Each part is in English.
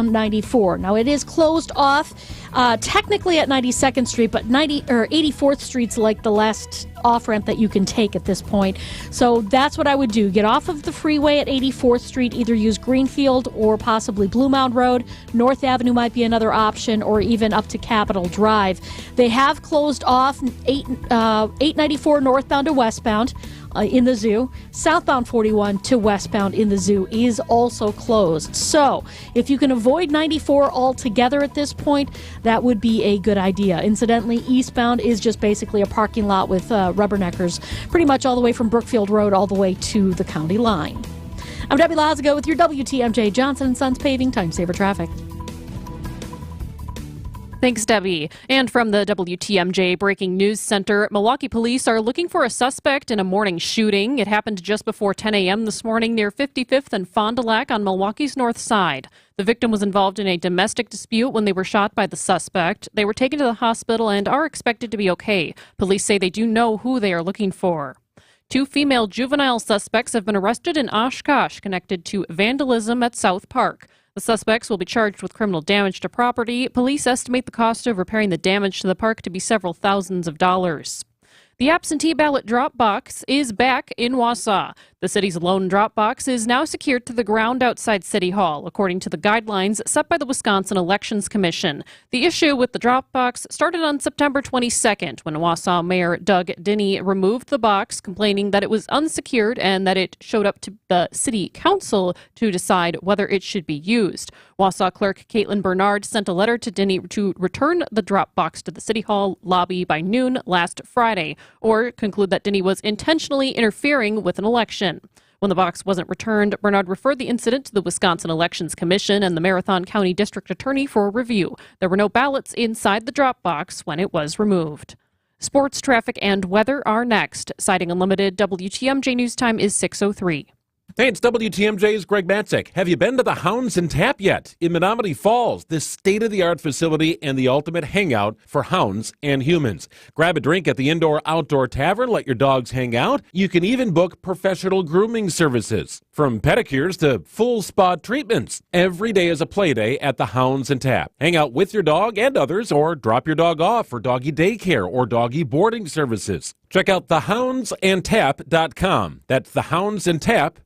94. Now, it is closed off technically at 92nd Street, but 84th Street's like the last off-ramp that you can take at this point. So that's what I would do. Get off of the freeway at 84th Street, either use Greenfield or possibly Blue Mound Road. North Avenue might be another option, or even up to Capitol Drive. They have closed off 894 northbound to westbound. In the zoo. Southbound 41 to westbound in the zoo is also closed. So if you can avoid 94 altogether at this point, that would be a good idea. Incidentally, eastbound is just basically a parking lot with rubberneckers pretty much all the way from Brookfield Road all the way to the county line. I'm Debbie Lazago with your WTMJ Johnson & Sons Paving Time Saver Traffic. Thanks, Debbie. And from the WTMJ Breaking News Center, Milwaukee police are looking for a suspect in a morning shooting. It happened just before 10 a.m. this morning near 55th and Fond du Lac on Milwaukee's north side. The victim was involved in a domestic dispute when they were shot by the suspect. They were taken to the hospital and are expected to be okay. Police say they do know who they are looking for. 2 female juvenile suspects have been arrested in Oshkosh connected to vandalism at South Park. The suspects will be charged with criminal damage to property. Police estimate the cost of repairing the damage to the park to be several thousands of dollars. The absentee ballot drop box is back in Wausau. The city's lone drop box is now secured to the ground outside City Hall, according to the guidelines set by the Wisconsin Elections Commission. The issue with the drop box started on September 22nd when Wausau Mayor Doug Dinney removed the box, complaining that it was unsecured and that it showed up to the city council to decide whether it should be used. Wausau Clerk Caitlin Bernard sent a letter to Dinney to return the drop box to the City Hall lobby by noon last Friday, or conclude that Dinney was intentionally interfering with an election. When the box wasn't returned, Bernard referred the incident to the Wisconsin Elections Commission and the Marathon County District Attorney for review. There were no ballots inside the drop box when it was removed. Sports, traffic, and weather are next. Citing Unlimited, WTMJ News Time is 6:03. Hey, it's WTMJ's Greg Matzik. Have you been to the Hounds and Tap yet? In Menominee Falls, this state-of-the-art facility and the ultimate hangout for hounds and humans. Grab a drink at the indoor-outdoor tavern, let your dogs hang out. You can even book professional grooming services, from pedicures to full spa treatments. Every day is a play day at the Hounds and Tap. Hang out with your dog and others, or drop your dog off for doggy daycare or doggy boarding services. Check out thehoundsandtap.com. That's thehoundsandtap.com.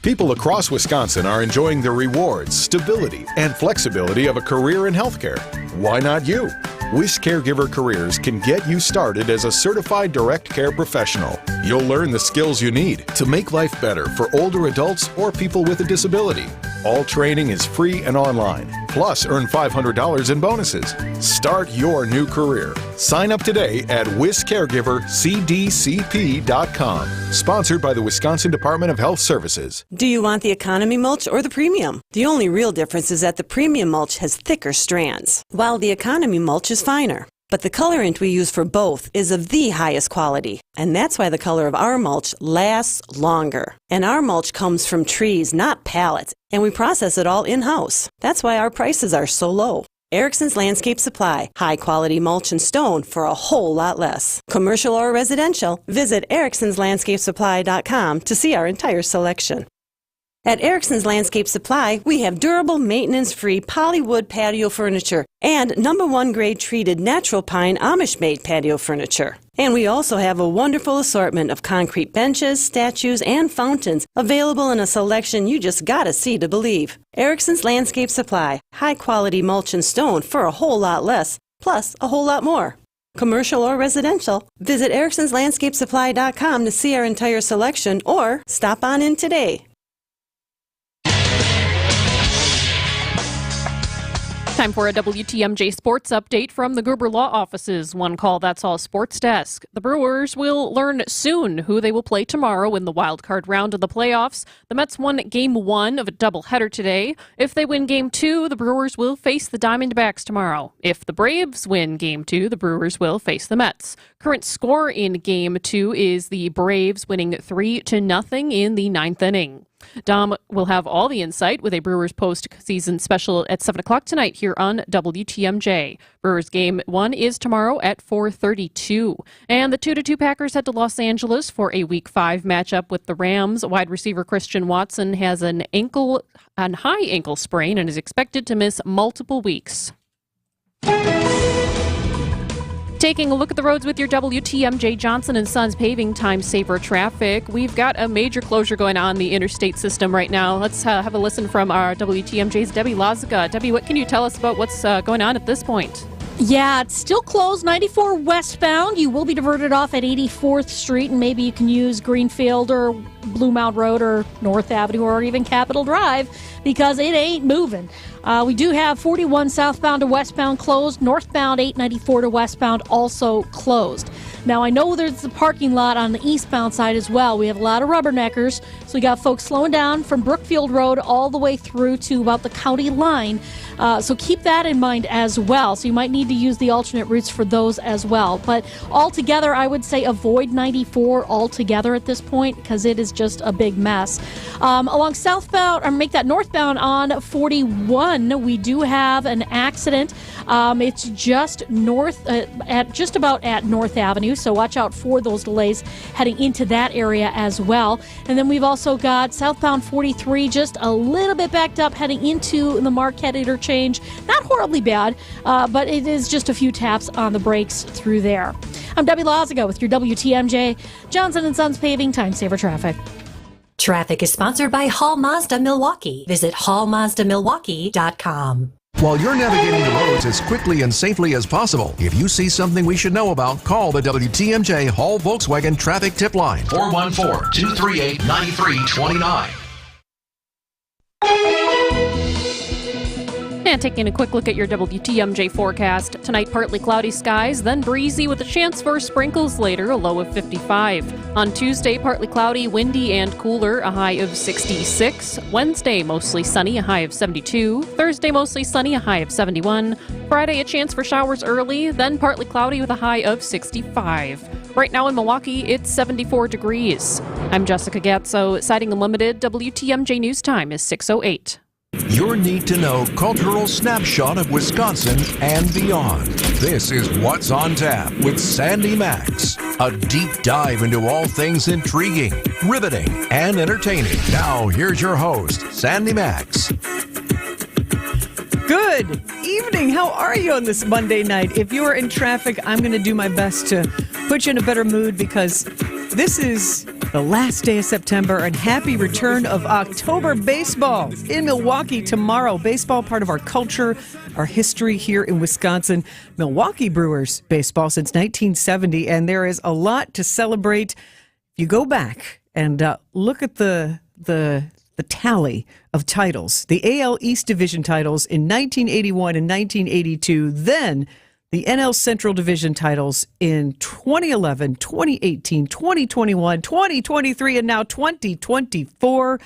People across Wisconsin are enjoying the rewards, stability, and flexibility of a career in healthcare. Why not you? WIS Caregiver Careers can get you started as a certified direct care professional. You'll learn the skills you need to make life better for older adults or people with a disability. All training is free and online. Plus, earn $500 in bonuses. Start your new career. Sign up today at wiscaregivercdcp.com. Sponsored by the Wisconsin Department of Health Services. Do you want the economy mulch or the premium? The only real difference is that the premium mulch has thicker strands, while the economy mulch is finer. But the colorant we use for both is of the highest quality, and that's why the color of our mulch lasts longer. And our mulch comes from trees, not pallets, and we process it all in-house. That's why our prices are so low. Erickson's Landscape Supply, high-quality mulch and stone for a whole lot less. Commercial or residential, visit ericksonslandscapesupply.com to see our entire selection. At Erickson's Landscape Supply, we have durable, maintenance-free polywood patio furniture and #1 grade treated natural pine Amish-made patio furniture. And we also have a wonderful assortment of concrete benches, statues, and fountains available in a selection you just gotta see to believe. Erickson's Landscape Supply, high-quality mulch and stone for a whole lot less, plus a whole lot more. Commercial or residential, visit ericksonslandscapesupply.com to see our entire selection or stop on in today. Time for a WTMJ sports update from the Gruber Law Office's One Call That's All Sports Desk. The Brewers will learn soon who they will play tomorrow in the wild card round of the playoffs. The Mets won Game 1 of a doubleheader today. If they win Game 2, the Brewers will face the Diamondbacks tomorrow. If the Braves win Game 2, the Brewers will face the Mets. Current score in Game 2 is the Braves winning 3-0 in the 9th inning. Dom will have all the insight with a Brewers postseason special at 7 o'clock tonight here on WTMJ. Brewers game 1 is tomorrow at 4:32. And the 2-2 Packers head to Los Angeles for a Week 5 matchup with the Rams. Wide receiver Christian Watson has an high ankle sprain and is expected to miss multiple weeks. Taking a look at the roads with your WTMJ Johnson & Sons paving time saver traffic. We've got a major closure going on the interstate system right now. Let's have a listen from our WTMJ's Debbie Lazaga. Debbie, what can you tell us about what's going on at this point? Yeah, it's still closed. 94 westbound. You will be diverted off at 84th Street, and maybe you can use Greenfield or Blue Mount Road or North Avenue or even Capitol Drive because it ain't moving. We do have 41 southbound to westbound closed. Northbound 894 to westbound also closed. Now, I know there's a parking lot on the eastbound side as well. We have a lot of rubberneckers, so we got folks slowing down from Brookfield Road all the way through to about the county line. So keep that in mind as well. So you might need to use the alternate routes for those as well. But altogether, I would say avoid 94 altogether at this point because it is just a big mess. Along southbound, or make that northbound on 41, we do have an accident. It's just north, just about at North Avenue. So watch out for those delays heading into that area as well. And then we've also got southbound 43 just a little bit backed up heading into the Marquette interchange. Not horribly bad, but it is just a few taps on the brakes through there. I'm Debbie Lazaga with your WTMJ Johnson & Sons Paving Time Saver Traffic. Traffic is sponsored by Hall Mazda Milwaukee. Visit hallmazdamilwaukee.com. While you're navigating the roads as quickly and safely as possible, if you see something we should know about, call the WTMJ Hall Volkswagen Traffic Tip Line, 414-238-9329. And taking a quick look at your WTMJ forecast. Tonight, partly cloudy skies, then breezy with a chance for sprinkles later, a low of 55. On Tuesday, partly cloudy, windy, and cooler, a high of 66. Wednesday, mostly sunny, a high of 72. Thursday, mostly sunny, a high of 71. Friday, a chance for showers early, then partly cloudy with a high of 65. Right now in Milwaukee, it's 74 degrees. I'm Jessica Gatso, Siding Unlimited. WTMJ News Time is 6:08. Your need-to-know cultural snapshot of Wisconsin and beyond. This is What's on Tap with Sandy Maxx. A deep dive into all things intriguing, riveting, and entertaining. Now, here's your host, Sandy Maxx. Good evening. How are you on this Monday night? If you are in traffic, I'm going to do my best to put you in a better mood because this is the last day of September and happy return of October baseball in Milwaukee tomorrow. Baseball, part of our culture, our history here in Wisconsin. Milwaukee Brewers baseball since 1970, and there is a lot to celebrate. If you go back and look at the tally of titles, the AL East Division titles in 1981 and 1982, then the NL Central Division titles in 2011, 2018, 2021, 2023, and now 2024.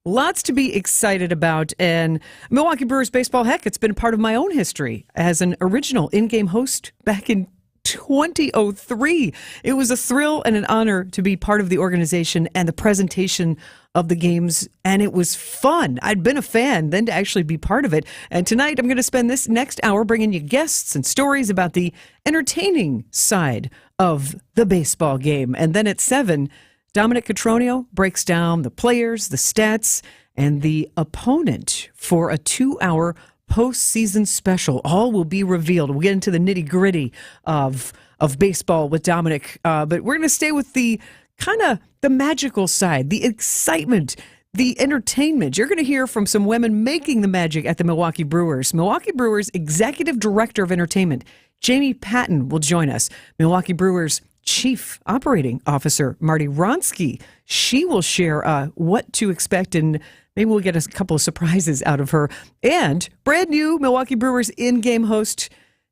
Lots to be excited about. And Milwaukee Brewers baseball, heck, it's been part of my own history as an original in-game host back in 2003. It was a thrill and an honor to be part of the organization and the presentation of the games, and it was fun. I'd been a fan, then to actually be part of it. And tonight I'm going to spend this next hour bringing you guests and stories about the entertaining side of the baseball game. And then at 7, Dominic Cotroneo breaks down the players, the stats, and the opponent for a 2-hour postseason special. All will be revealed. We'll get into the nitty-gritty of baseball with Dominic, but we're going to stay with the kind of the magical side, the excitement, the entertainment. You're going to hear from some women making the magic at the Milwaukee Brewers. Milwaukee Brewers Executive Director of Entertainment, Jamie Patton, will join us. Milwaukee Brewers Chief Operating Officer, Marty Wronski. She will share what to expect, and maybe we'll get a couple of surprises out of her. And brand new Milwaukee Brewers in-game host,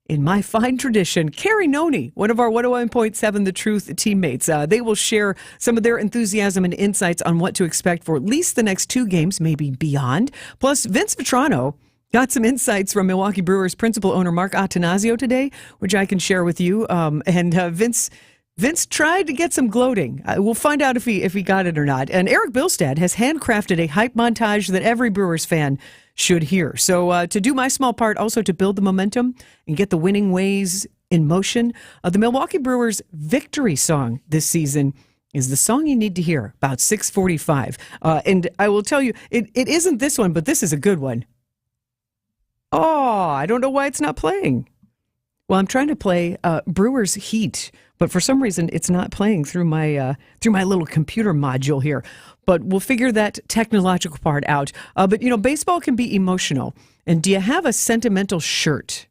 in my fine tradition, Carrie Noni, one of our 101.7 The Truth teammates. They will share some of their enthusiasm and insights on what to expect for at least the next 2 games, maybe beyond. Plus, Vince Vitrano got some insights from Milwaukee Brewers principal owner Mark Attanasio today, which I can share with you. Vince Vince tried to get some gloating. We'll find out if he got it or not. And Eric Bilstad has handcrafted a hype montage that every Brewers fan should hear. So to do my small part, also to build the momentum and get the winning ways in motion, the Milwaukee Brewers' victory song this season is the song you need to hear, about 6:45. And I will tell you, it isn't this one, but this is a good one. Oh, I don't know why it's not playing. Well, I'm trying to play Brewers Heat, but for some reason it's not playing through my little computer module here. But we'll figure that technological part out. But, baseball can be emotional. And do you have a sentimental shirt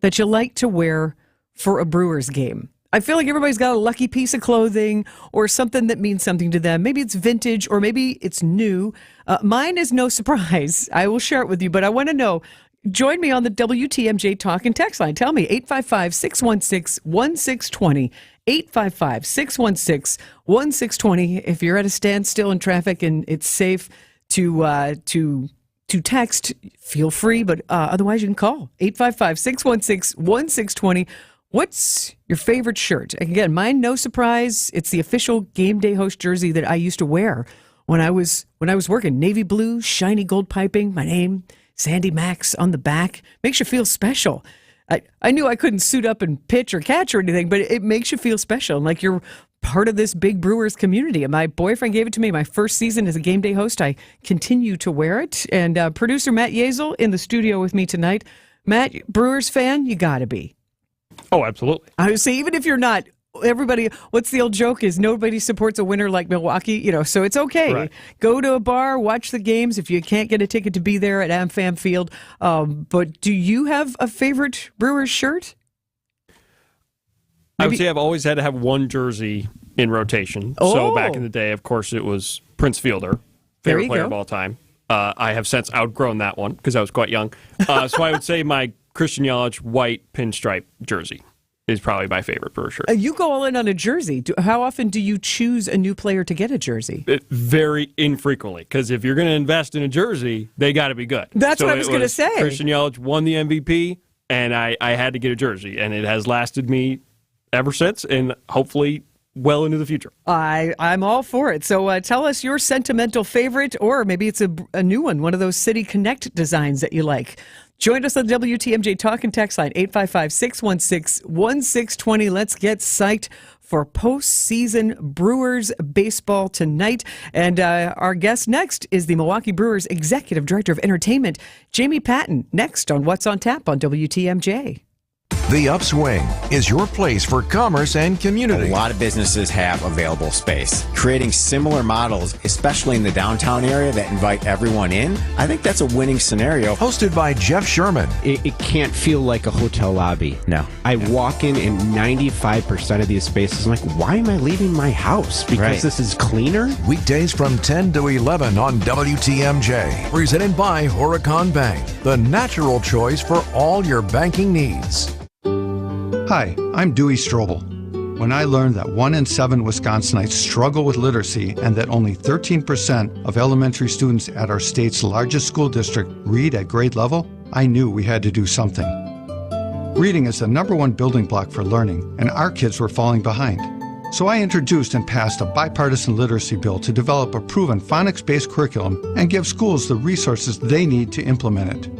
that you like to wear for a Brewers game? I feel like everybody's got a lucky piece of clothing or something that means something to them. Maybe it's vintage or maybe it's new. Mine is no surprise. I will share it with you, but I want to know. Join me on the WTMJ Talk and Text line. Tell me, 855-616-1620. 855-616-1620. If you're at a standstill in traffic and it's safe to text, feel free, but otherwise you can call. 855-616-1620. What's your favorite shirt? Again, mine, no surprise. It's the official game day host jersey that I used to wear when I was working. Navy blue, shiny gold piping, my name, Sandy Maxx on the back. Makes you feel special. I knew I couldn't suit up and pitch or catch or anything, but it makes you feel special, and like you're part of this big Brewers community. And my boyfriend gave it to me my first season as a game day host. I continue to wear it. And producer Matt Yazel in the studio with me tonight. Matt, Brewers fan, you got to be. Oh, absolutely. I would say, even if you're not, everybody, what's the old joke is nobody supports a winner like Milwaukee, so it's okay. Right. Go to a bar, watch the games if you can't get a ticket to be there at AmFam Field. But do you have a favorite Brewers shirt? I would say I've always had to have one jersey in rotation. Oh. So back in the day, of course, it was Prince Fielder, There you favorite player go. of all time. I have since outgrown that one because I was quite young. So I would say my Christian Yelich white pinstripe jersey is probably my favorite Brewer shirt. You go all in on a jersey. How often do you choose a new player to get a jersey? Very infrequently, because if you're going to invest in a jersey, they got to be good. That's what I was going to say. Christian Yelich won the MVP, and I had to get a jersey, and it has lasted me ever since, and hopefully well into the future. I'm all for it. So tell us your sentimental favorite, or maybe it's a new one of those City Connect designs that you like. Join us on the WTMJ Talk and Text line, 855-616-1620. Let's get psyched for postseason Brewers baseball tonight. And our guest next is the Milwaukee Brewers Executive Director of Entertainment, Jamie Patton, next on What's on Tap on WTMJ. The Upswing is your place for commerce and community. A lot of businesses have available space. Creating similar models, especially in the downtown area that invite everyone in, I think that's a winning scenario. Hosted by Jeff Sherman. It can't feel like a hotel lobby. No. I walk in and 95% of these spaces, I'm like, why am I leaving my house? Because this is cleaner? Weekdays from 10 to 11 on WTMJ. Presented by Horicon Bank, the natural choice for all your banking needs. Hi, I'm Dewey Strobel. When I learned that 1 in 7 Wisconsinites struggle with literacy and that only 13% of elementary students at our state's largest school district read at grade level, I knew we had to do something. Reading is the #1 building block for learning, and our kids were falling behind. So I introduced and passed a bipartisan literacy bill to develop a proven phonics-based curriculum and give schools the resources they need to implement it.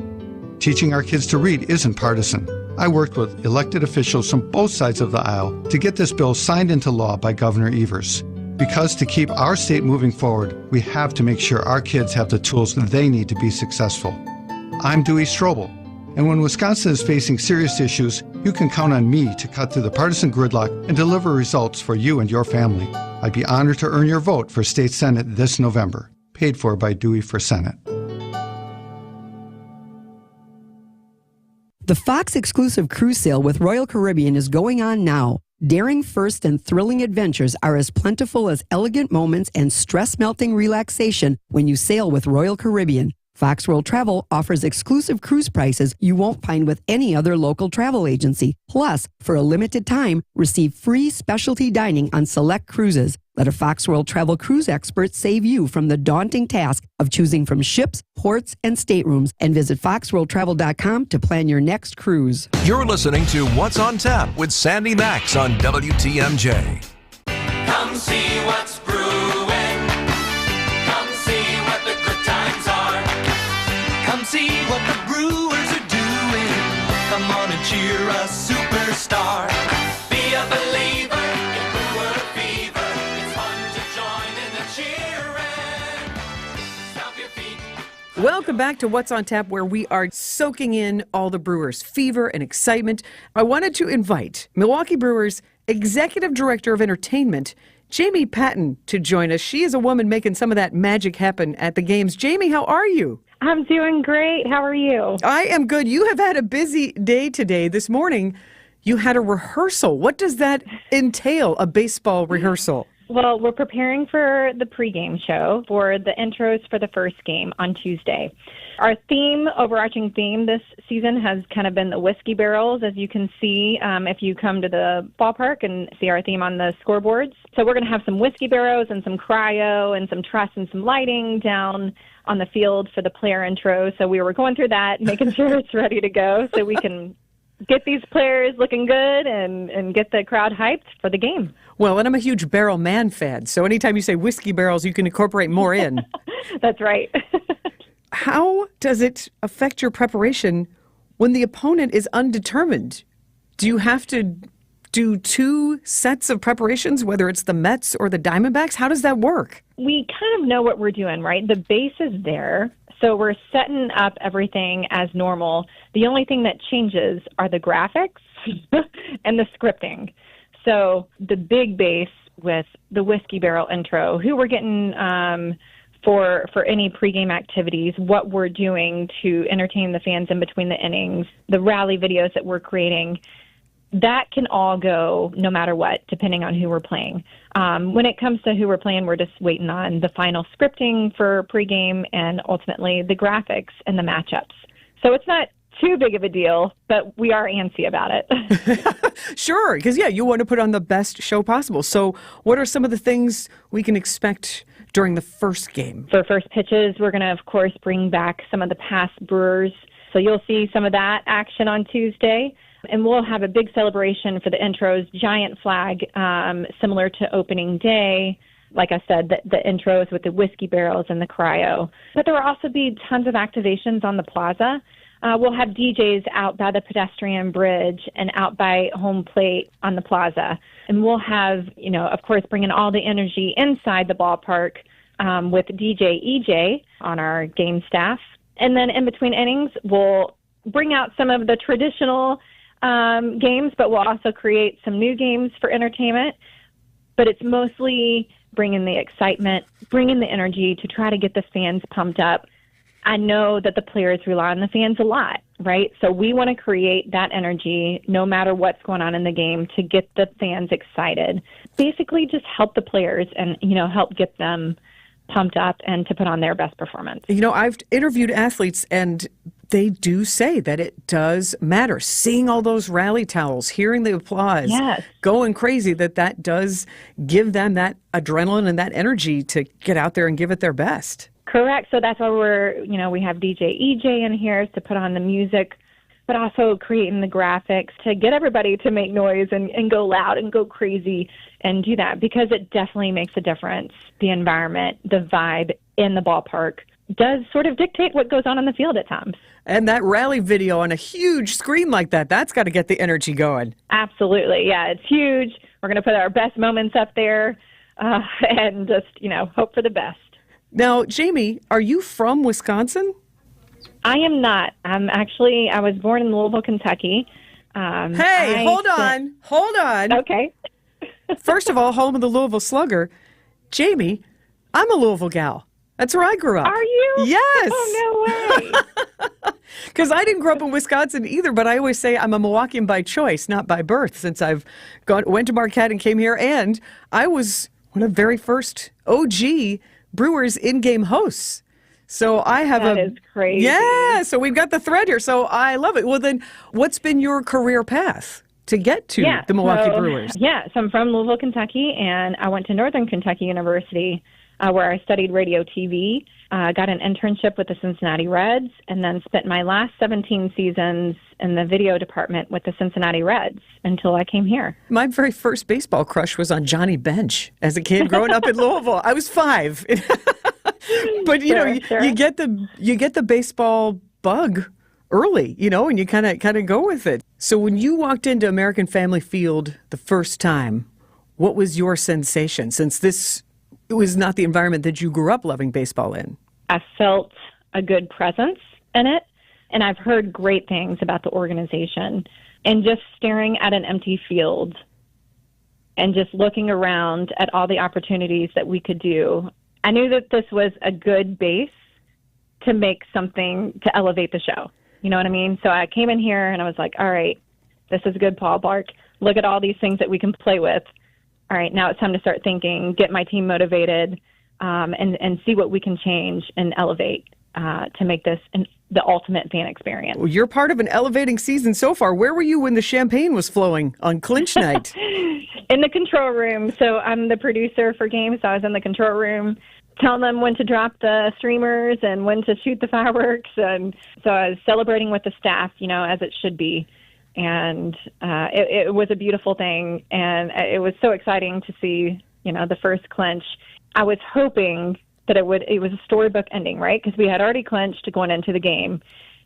Teaching our kids to read isn't partisan. I worked with elected officials from both sides of the aisle to get this bill signed into law by Governor Evers. Because to keep our state moving forward, we have to make sure our kids have the tools they need to be successful. I'm Dewey Strobel, and when Wisconsin is facing serious issues, you can count on me to cut through the partisan gridlock and deliver results for you and your family. I'd be honored to earn your vote for State Senate this November. Paid for by Dewey for Senate. The Fox exclusive cruise sale with Royal Caribbean is going on now. Daring first and thrilling adventures are as plentiful as elegant moments and stress-melting relaxation when you sail with Royal Caribbean. Fox World Travel offers exclusive cruise prices you won't find with any other local travel agency. Plus, for a limited time, receive free specialty dining on select cruises. Let a Fox World Travel cruise expert save you from the daunting task of choosing from ships, ports, and staterooms. And visit foxworldtravel.com to plan your next cruise. You're listening to What's on Tap with Sandy Maxx on WTMJ. Come see what's brewing. Come see what the good times are. Come see what the brewers are doing. Come on and cheer a superstar. Be a believer in brewer fever. It's fun to join in the cheering. Stomp your feet. Welcome back to What's on Tap, where we are soaking in all the Brewers' fever and excitement. I wanted to invite Milwaukee Brewers Executive Director of Entertainment, Jamie Patton, to join us. She is a woman making some of that magic happen at the games. Jamie, how are you? I'm doing great. How are you? I am good. You have had a busy day today. This morning, you had a rehearsal. What does that entail, a baseball rehearsal? Well, we're preparing for the pregame show for the intros for the first game on Tuesday. Our overarching theme this season has kind of been the whiskey barrels, as you can see if you come to the ballpark and see our theme on the scoreboards. So we're going to have some whiskey barrels and some cryo and some truss and some lighting down on the field for the player intro. So we were going through that, making sure it's ready to go so we can get these players looking good and get the crowd hyped for the game. Well, and I'm a huge Barrel Man fan, so anytime you say whiskey barrels, you can incorporate more in. That's right. How does it affect your preparation when the opponent is undetermined? Do you have to do two sets of preparations, whether it's the Mets or the Diamondbacks? How does that work? We kind of know what we're doing, right? The base is there, so we're setting up everything as normal. The only thing that changes are the graphics and the scripting. So the big base with the whiskey barrel intro, who we're getting for any pregame activities, what we're doing to entertain the fans in between the innings, the rally videos that we're creating, that can all go no matter what, depending on who we're playing. When it comes to who we're playing, we're just waiting on the final scripting for pregame and ultimately the graphics and the matchups. So it's not too big of a deal, but we are antsy about it. Sure, because, you want to put on the best show possible. So what are some of the things we can expect during the first game? For first pitches, we're going to, of course, bring back some of the past Brewers. So you'll see some of that action on Tuesday. And we'll have a big celebration for the intros, giant flag, similar to opening day. Like I said, the intros with the whiskey barrels and the cryo. But there will also be tons of activations on the plaza. We'll have DJs out by the pedestrian bridge and out by home plate on the plaza. And we'll have, of course, bringing all the energy inside the ballpark with DJ EJ on our game staff. And then in between innings, we'll bring out some of the traditional games, but we'll also create some new games for entertainment. But it's mostly bringing the excitement, bringing the energy to try to get the fans pumped up. I know that the players rely on the fans a lot, right? So we want to create that energy no matter what's going on in the game to get the fans excited. Basically just help the players and, help get them pumped up and to put on their best performance. I've interviewed athletes and they do say that it does matter. Seeing all those rally towels, hearing the applause, yes, going crazy, that does give them that adrenaline and that energy to get out there and give it their best. Correct. So that's why we have DJ EJ in here to put on the music, but also creating the graphics to get everybody to make noise and go loud and go crazy and do that, because it definitely makes a difference. The environment, the vibe in the ballpark does sort of dictate what goes on the field at times. And that rally video on a huge screen like that's got to get the energy going. Absolutely. Yeah, it's huge. We're going to put our best moments up there and just, hope for the best. Now, Jamie, are you from Wisconsin? I am not. I was born in Louisville, Kentucky. Hold on. Okay. First of all, home of the Louisville Slugger. Jamie, I'm a Louisville gal. That's where I grew up. Are you? Yes. Oh, no way. Because I didn't grow up in Wisconsin either, but I always say I'm a Milwaukeean by choice, not by birth, since I've went to Marquette and came here, and I was one of the very first OG Brewers in-game hosts. So I have That is crazy. Yeah, so we've got the thread here. So I love it. Well, then what's been your career path to get to the Milwaukee Brewers? Yeah, so I'm from Louisville, Kentucky, and I went to Northern Kentucky University where I studied radio TV, got an internship with the Cincinnati Reds, and then spent my last 17 seasons in the video department with the Cincinnati Reds until I came here. My very first baseball crush was on Johnny Bench as a kid growing up in Louisville. I was 5. But you get the baseball bug early, and you kind of go with it. So when you walked into American Family Field the first time, what was your sensation, since this was not the environment that you grew up loving baseball in? I felt a good presence in it, and I've heard great things about the organization. And just staring at an empty field and just looking around at all the opportunities that we could do, I knew that this was a good base to make something to elevate the show. You know what I mean? So I came in here and I was like, all right, this is a good ballpark. Look at all these things that we can play with. All right, now it's time to start thinking, get my team motivated, and see what we can change and elevate to make this the ultimate fan experience. Well, you're part of an elevating season so far. Where were you when the champagne was flowing on clinch night? In the control room. So I'm the producer for games, so I was in the control room telling them when to drop the streamers and when to shoot the fireworks. And so I was celebrating with the staff, as it should be. And it was a beautiful thing, and it was so exciting to see, the first clinch. I was hoping that it was a storybook ending, right? Because we had already clinched going into the game,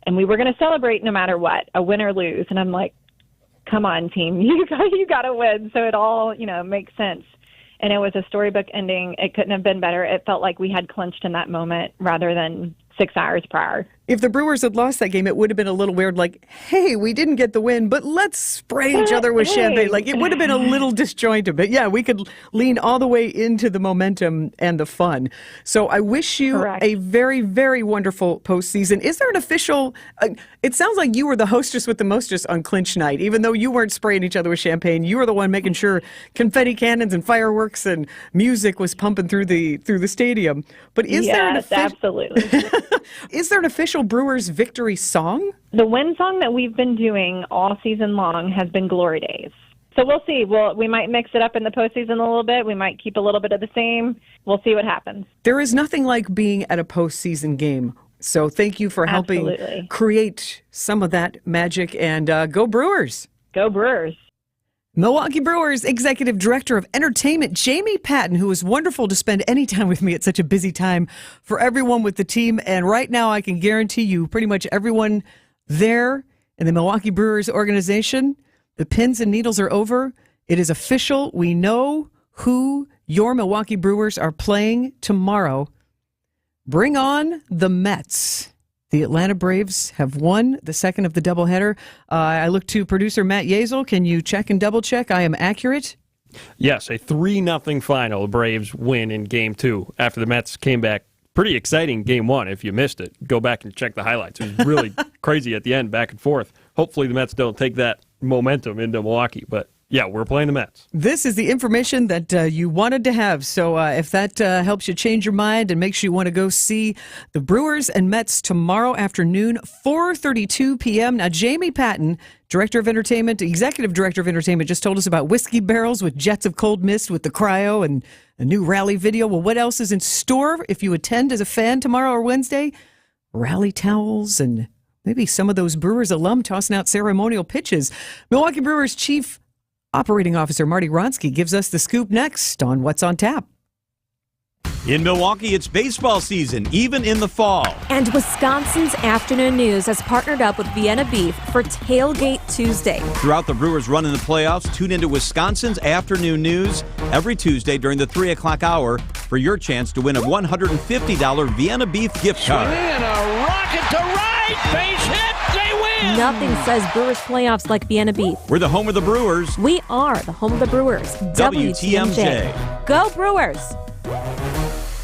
and we were going to celebrate no matter what, a win or lose. And I'm like, come on, team, you got to win. So it all, makes sense. And it was a storybook ending. It couldn't have been better. It felt like we had clinched in that moment rather than 6 hours prior. If the Brewers had lost that game, it would have been a little weird, like, hey, we didn't get the win, but let's spray each other with champagne. Like, it would have been a little disjointed. But yeah, we could lean all the way into the momentum and the fun. So I wish you a very, very wonderful postseason. Is there an official, it sounds like you were the hostess with the mostest on clinch night, even though you weren't spraying each other with champagne. You were the one making sure confetti cannons and fireworks and music was pumping through the stadium. But is there an absolutely. Is there an official Brewers victory song? The win song that we've been doing all season long has been Glory Days. So we'll see. We might mix it up in the postseason a little bit. We might keep a little bit of the same. We'll see what happens. There is nothing like being at a postseason game. So thank you for helping create some of that magic. And go Brewers. Go Brewers. Milwaukee Brewers Executive Director of Entertainment, Jamie Patton, who was wonderful to spend any time with me at such a busy time for everyone with the team. And right now, I can guarantee you pretty much everyone there in the Milwaukee Brewers organization, the pins and needles are over. It is official. We know who your Milwaukee Brewers are playing tomorrow. Bring on the Mets. The Atlanta Braves have won the second of the doubleheader. I look to producer Matt Yazel. Can you check and double check I am accurate? Yes, a 3-0 final. The Braves win in Game 2 after the Mets came back. Pretty exciting Game 1. If you missed it, go back and check the highlights. It was really crazy at the end, back and forth. Hopefully the Mets don't take that momentum into Milwaukee, but yeah, we're playing the Mets. This is the information that you wanted to have. So if that helps you change your mind and makes you want to go see the Brewers and Mets tomorrow afternoon, 4:32 p.m. Now, Jamie Patton, Director of Entertainment, Executive Director of Entertainment, just told us about whiskey barrels with jets of cold mist with the cryo and a new rally video. Well, what else is in store if you attend as a fan tomorrow or Wednesday? Rally towels and maybe some of those Brewers alum tossing out ceremonial pitches. Milwaukee Brewers Chief Operating Officer Marty Wronski gives us the scoop next on What's on Tap. In Milwaukee, it's baseball season, even in the fall. And Wisconsin's Afternoon News has partnered up with Vienna Beef for Tailgate Tuesday. Throughout the Brewers' run in the playoffs, tune into Wisconsin's Afternoon News every Tuesday during the 3 o'clock hour for your chance to win a $150 Vienna Beef gift card. And a rocket to right, base hit, they win! Nothing says Brewers playoffs like Vienna Beef. We're the home of the Brewers. We are the home of the Brewers. WTMJ. Go Brewers!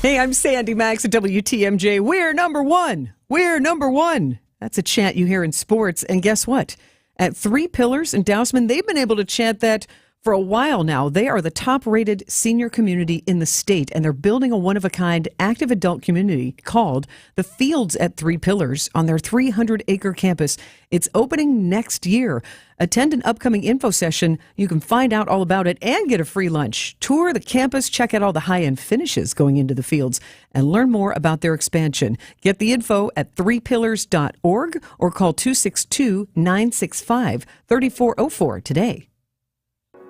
Hey, I'm Sandy Maxx at WTMJ. We're number one. We're number one. That's a chant you hear in sports. And guess what? At 3 Pillars in Dousman, they've been able to chant that For a while now, they are the top-rated senior community in the state, and they're building a one-of-a-kind active adult community called The Fields at Three Pillars on their 300-acre campus. It's opening next year. Attend an upcoming info session. You can find out all about it and get a free lunch. Tour the campus, check out all the high-end finishes going into the Fields, and learn more about their expansion. Get the info at threepillars.org or call 262-965-3404 today.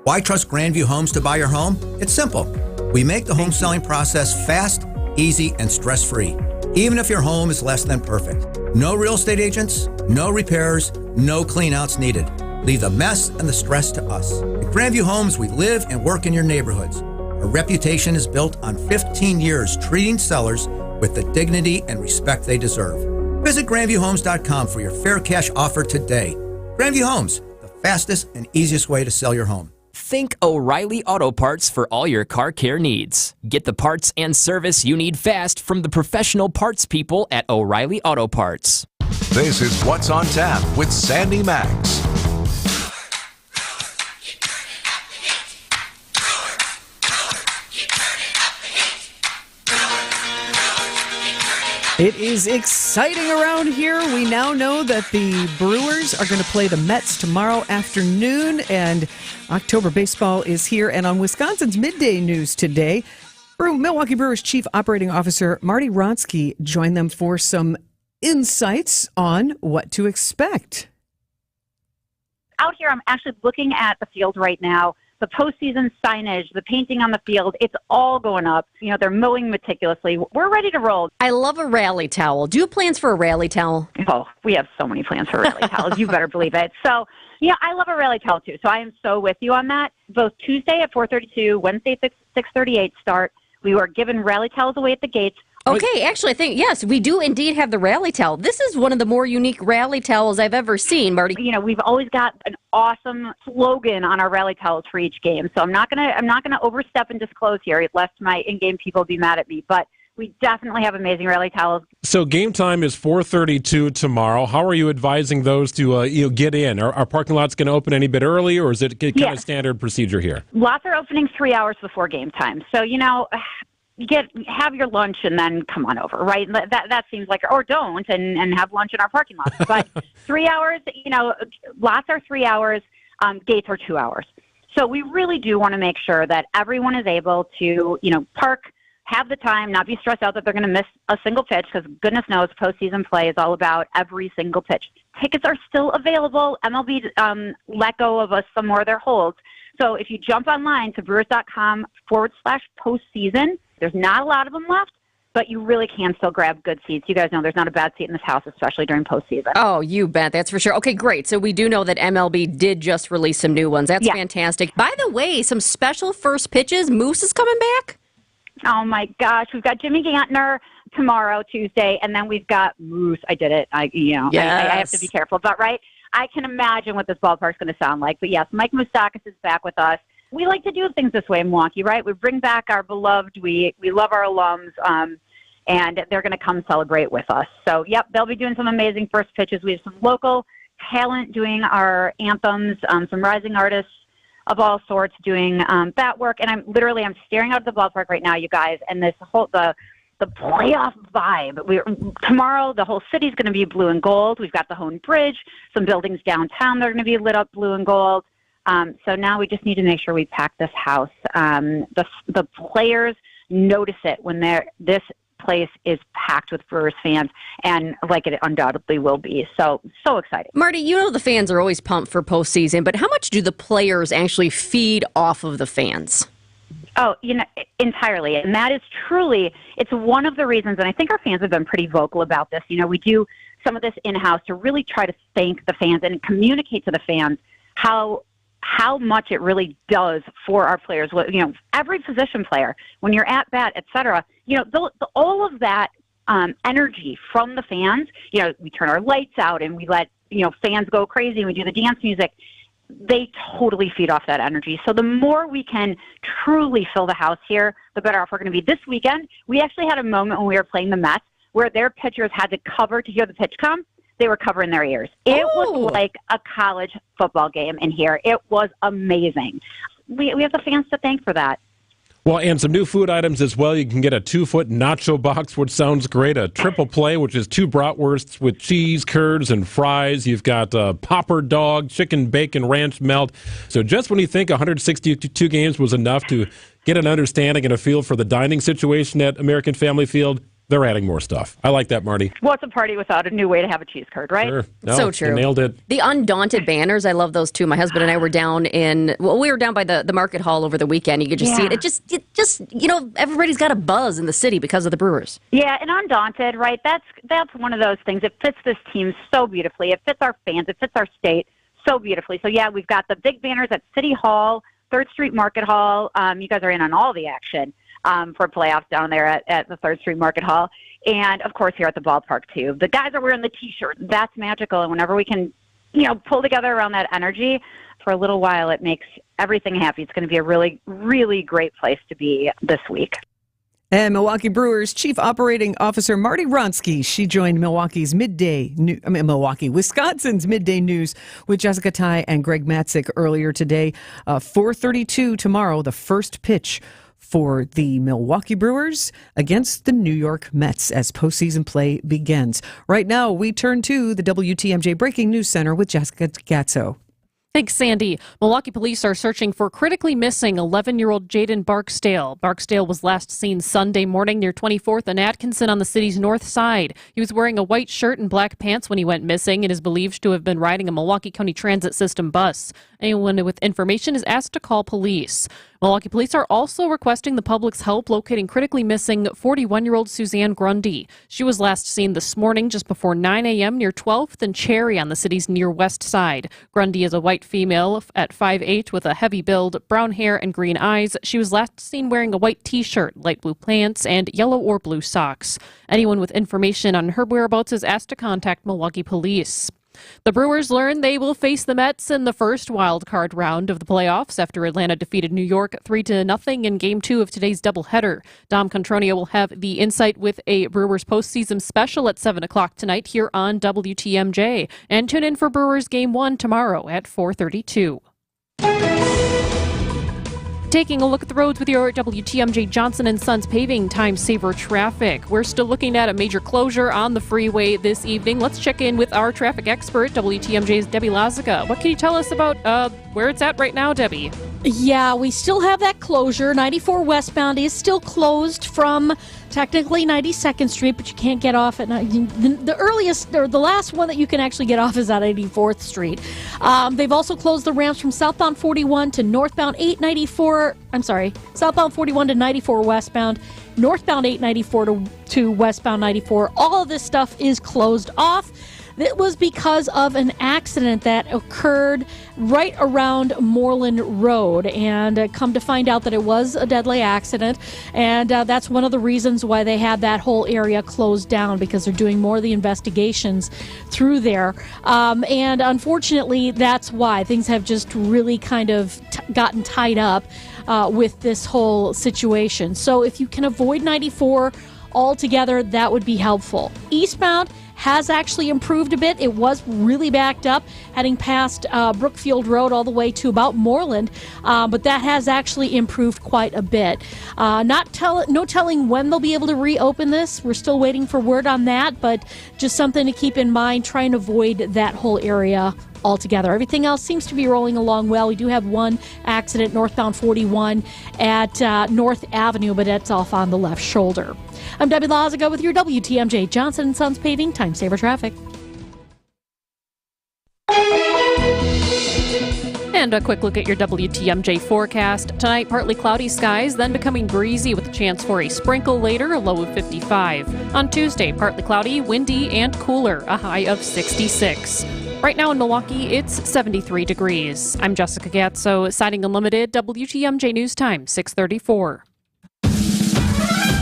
Why trust Grandview Homes to buy your home? It's simple. We make the home selling process fast, easy, and stress-free, even if your home is less than perfect. No real estate agents, no repairs, no cleanouts needed. Leave the mess and the stress to us. At Grandview Homes, we live and work in your neighborhoods. Our reputation is built on 15 years treating sellers with the dignity and respect they deserve. Visit GrandviewHomes.com for your fair cash offer today. Grandview Homes, the fastest and easiest way to sell your home. Think O'Reilly Auto Parts for all your car care needs. Get the parts and service you need fast from the professional parts people at O'Reilly Auto Parts. This is What's on Tap with Sandy Maxx. It is exciting around here. We now know that the Brewers are going to play the Mets tomorrow afternoon, and October baseball is here. And on Wisconsin's Midday News today, Milwaukee Brewers Chief Operating Officer Marty Wronski joined them for some insights on what to expect. Out here, I'm actually looking at the field right now. The postseason signage, the painting on the field, it's all going up. You know, they're mowing meticulously. We're ready to roll. I love a rally towel. Do you have plans for a rally towel? Oh, we have so many plans for rally towels. You better believe it. So, yeah, I love a rally towel too. So I am so with you on that. Both Tuesday at 4:32, Wednesday 6:38 start. We were given rally towels away at the gates. Okay, actually, I think, yes, we do indeed have the rally towel. This is one of the more unique rally towels I've ever seen, Marty. You know, we've always got an awesome slogan on our rally towels for each game. So I'm not gonna overstep and disclose here, lest my in-game people be mad at me. But we definitely have amazing rally towels. So game time is 4:32 tomorrow. How are you advising those to get in? Are parking lots going to open any bit early, or is it kind of standard procedure here? Lots are opening 3 hours before game time. So, you know, have your lunch and then come on over, right? That seems like, or don't and have lunch in our parking lot. But 3 hours, you know, lots are 3 hours, gates are 2 hours. So we really do want to make sure that everyone is able to, you know, park, have the time, not be stressed out that they're going to miss a single pitch, because goodness knows postseason play is all about every single pitch. Tickets are still available. MLB let go of some more of their holds. So if you jump online to brewers.com/postseason, there's not a lot of them left, but you really can still grab good seats. You guys know there's not a bad seat in this house, especially during postseason. Oh, you bet. That's for sure. Okay, great. So we do know that MLB did just release some new ones. That's fantastic. By the way, some special first pitches. Moose is coming back? Oh, my gosh. We've got Jimmy Gantner tomorrow, Tuesday, and then we've got Moose. I did it. I have to be careful. But, right, I can imagine what this ballpark's going to sound like. But, yes, Mike Moustakas is back with us. We like to do things this way in Milwaukee, right? We bring back our beloved. We love our alums, and they're going to come celebrate with us. So, yep, they'll be doing some amazing first pitches. We have some local talent doing our anthems, some rising artists of all sorts doing that work. And I'm staring out at the ballpark right now, you guys, and this whole the playoff vibe. Tomorrow, the whole city's going to be blue and gold. We've got the Hone Bridge, some buildings downtown that are going to be lit up blue and gold. So now we just need to make sure we pack this house. The players notice it when this place is packed with Brewers fans, and like it undoubtedly will be. So exciting. Marty, you know the fans are always pumped for postseason, but how much do the players actually feed off of the fans? Oh, you know, entirely. And that is truly, it's one of the reasons, and I think our fans have been pretty vocal about this. You know, we do some of this in-house to really try to thank the fans and communicate to the fans how much it really does for our players. You know, every position player, when you're at bat, et cetera, you know, all of that energy from the fans, you know, we turn our lights out and we let, you know, fans go crazy and we do the dance music. They totally feed off that energy. So the more we can truly fill the house here, the better off we're going to be. This weekend, we actually had a moment when we were playing the Mets where their pitchers had to cover to hear the pitch come. They were covering their ears. It was like a college football game in here. It was amazing. we have the fans to thank for that. Well, and some new food items as well. You can get a 2-foot nacho box, which sounds great. A triple play, which is 2 bratwursts with cheese, curds, and fries. You've got a popper dog, chicken, bacon, ranch melt. So just when you think 162 games was enough to get an understanding and a feel for the dining situation at American Family Field, they're adding more stuff. I like that, Marty. What's a party without a new way to have a cheese curd, right? Sure. No, So true. You nailed it. The undaunted banners, I love those too. My husband and I were down we were down by the market hall over the weekend. You could just see it. It just, everybody's got a buzz in the city because of the Brewers. Yeah, and undaunted, right? That's one of those things. It fits this team so beautifully. It fits our fans. It fits our state so beautifully. So, yeah, we've got the big banners at City Hall, 3rd Street Market Hall. You guys are in on all the action for playoffs down there at the 3rd Street Market Hall. And, of course, here at the ballpark, too. The guys are wearing the T-shirts. That's magical. And whenever we can, pull together around that energy for a little while, it makes everything happy. It's going to be a really, really great place to be this week. And Milwaukee Brewers Chief Operating Officer Marty Wronski, she joined Wisconsin's Midday News with Jessica Tai and Greg Matzik earlier today. 4:32 tomorrow, the first pitch for the Milwaukee Brewers against the New York Mets as postseason play begins. Right now, we turn to the WTMJ Breaking News Center with Jessica Gatso. Thanks, Sandy. Milwaukee police are searching for critically missing 11-year-old Jaden Barksdale. Barksdale was last seen Sunday morning near 24th and Atkinson on the city's north side. He was wearing a white shirt and black pants when he went missing and is believed to have been riding a Milwaukee County Transit System bus. Anyone with information is asked to call police. Milwaukee police are also requesting the public's help locating critically missing 41-year-old Suzanne Grundy. She was last seen this morning just before 9 a.m. near 12th and Cherry on the city's near west side. Grundy is a white female at 5'8" with a heavy build, brown hair, and green eyes. She was last seen wearing a white T-shirt, light blue pants, and yellow or blue socks. Anyone with information on her whereabouts is asked to contact Milwaukee police. The Brewers learn they will face the Mets in the first wild card round of the playoffs after Atlanta defeated New York 3-0 in Game 2 of today's doubleheader. Dom Contronio will have the insight with a Brewers postseason special at 7 o'clock tonight here on WTMJ. And tune in for Brewers Game 1 tomorrow at 4:32. Taking a look at the roads with your WTMJ Johnson & Sons paving time saver traffic. We're still looking at a major closure on the freeway this evening. Let's check in with our traffic expert, WTMJ's Debbie Lazaga. What can you tell us about where it's at right now, Debbie? Yeah, we still have that closure. 94 westbound is still closed from technically 92nd Street, but you can't get off at the earliest or the last one that you can actually get off is at 84th Street. They've also closed the ramps from southbound 41 to northbound 894. I'm sorry, southbound 41 to 94 westbound, northbound 894 to westbound 94. All of this stuff is closed off. It was because of an accident that occurred right around Moreland Road, and come to find out that it was a deadly accident, and that's one of the reasons why they had that whole area closed down, because they're doing more of the investigations through there, and unfortunately that's why things have just really kind of gotten tied up with this whole situation. So if you can avoid 94 altogether, that would be helpful. Eastbound has actually improved a bit. It was really backed up heading past Brookfield Road all the way to about Moreland, but that has actually improved quite a bit. No telling when they'll be able to reopen this. We're still waiting for word on that, but just something to keep in mind. Try and avoid that whole area altogether. Everything else seems to be rolling along well. We do have one accident northbound 41 at North Avenue, but it's off on the left shoulder. I'm Debbie Lazaga with your WTMJ Johnson & Sons Paving Time Saver Traffic. And a quick look at your WTMJ forecast. Tonight, partly cloudy skies, then becoming breezy with a chance for a sprinkle later, a low of 55. On Tuesday, partly cloudy, windy, and cooler, a high of 66. Right now in Milwaukee, it's 73 degrees. I'm Jessica Gatso, Siding Unlimited, WTMJ News Time, 6:34.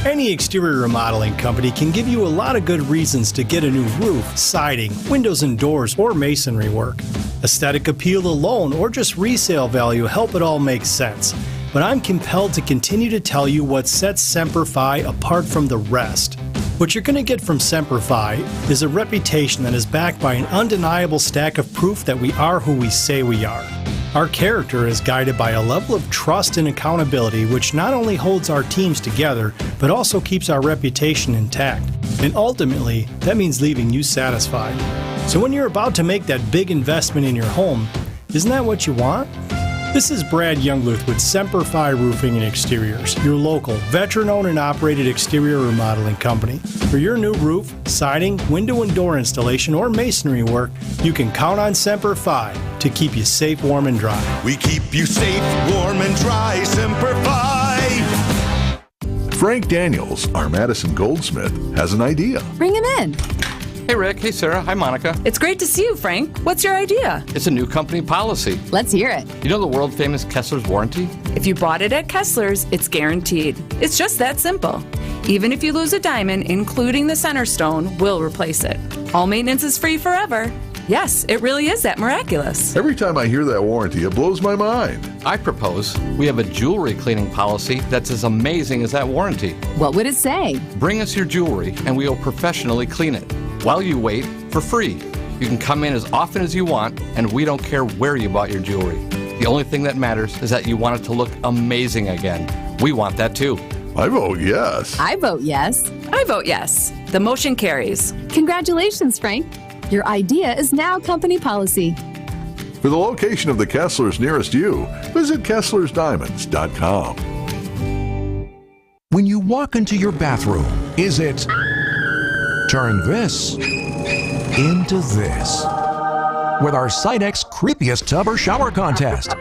Any exterior remodeling company can give you a lot of good reasons to get a new roof, siding, windows and doors, or masonry work. Aesthetic appeal alone or just resale value help it all make sense. But I'm compelled to continue to tell you what sets Semper Fi apart from the rest. What you're going to get from Semper Fi is a reputation that is backed by an undeniable stack of proof that we are who we say we are. Our character is guided by a level of trust and accountability which not only holds our teams together, but also keeps our reputation intact. And ultimately, that means leaving you satisfied. So when you're about to make that big investment in your home, isn't that what you want? This is Brad Youngluth with Semper Fi Roofing and Exteriors, your local, veteran-owned and operated exterior remodeling company. For your new roof, siding, window and door installation, or masonry work, you can count on Semper Fi to keep you safe, warm, and dry. We keep you safe, warm, and dry. Semper Fi. Frank Daniels, our Madison goldsmith, has an idea. Bring him in. Hey, Rick. Hey, Sarah. Hi, Monica. It's great to see you, Frank. What's your idea? It's a new company policy. Let's hear it. You know the world-famous Kessler's warranty? If you bought it at Kessler's, it's guaranteed. It's just that simple. Even if you lose a diamond, including the center stone, we'll replace it. All maintenance is free forever. Yes, it really is that miraculous. Every time I hear that warranty, it blows my mind. I propose we have a jewelry cleaning policy that's as amazing as that warranty. What would it say? Bring us your jewelry and we will professionally clean it. While you wait, for free. You can come in as often as you want, and we don't care where you bought your jewelry. The only thing that matters is that you want it to look amazing again. We want that too. I vote yes. I vote yes. I vote yes. The motion carries. Congratulations, Frank. Your idea is now company policy. For the location of the Kesslers nearest you, visit KesslersDiamonds.com. When you walk into your bathroom, is it turn this into this? With our Sidex Creepiest Tub or Shower Contest.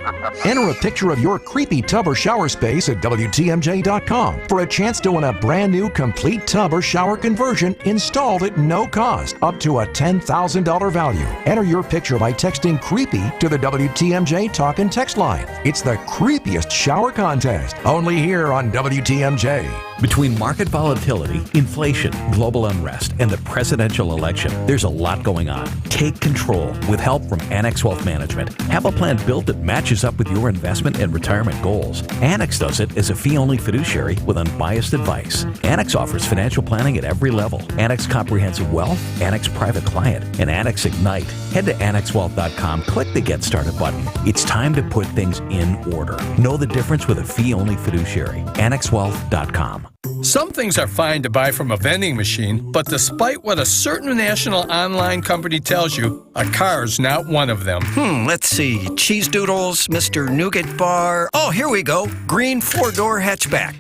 Enter a picture of your creepy tub or shower space at WTMJ.com for a chance to win a brand new complete tub or shower conversion installed at no cost, up to a $10,000 value. Enter your picture by texting creepy to the WTMJ talk and text line. It's the Creepiest Shower Contest, only here on WTMJ. Between market volatility, inflation, global unrest, and the presidential election, there's a lot going on. Take control with help from Annex Wealth Management. Have a plan built that matches up with your investment and retirement goals. Annex does it as a fee-only fiduciary with unbiased advice. Annex offers financial planning at every level. Annex Comprehensive Wealth, Annex Private Client, and Annex Ignite. Head to AnnexWealth.com, click the Get Started button. It's time to put things in order. Know the difference with a fee-only fiduciary. AnnexWealth.com. Some things are fine to buy from a vending machine, but despite what a certain national online company tells you, a car's not one of them. Let's see. Cheese Doodles, Mr. Nougat Bar. Oh, here we go. Green 4-door hatchback.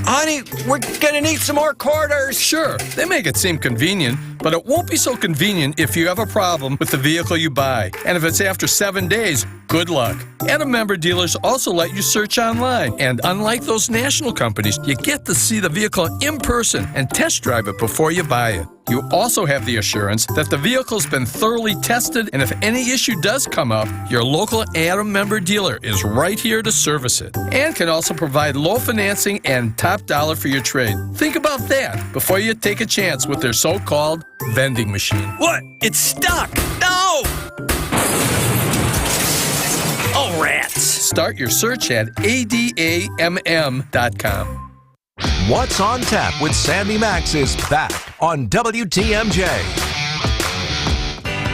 Honey, we're gonna need some more quarters. Sure, they make it seem convenient, but it won't be so convenient if you have a problem with the vehicle you buy. And if it's after 7 days, good luck. Adam member dealers also let you search online. And unlike those national companies, you get to see the vehicle in person and test drive it before you buy it. You also have the assurance that the vehicle's been thoroughly tested, and if any issue does come up, your local Adam member dealer is right here to service it. And can also provide low financing and top dollar for your trade. Think about that before you take a chance with their so-called vending machine. What? It's stuck! No! Oh, rats! Start your search at ADAMM.com. What's on Tap with Sandy Maxx is back on WTMJ.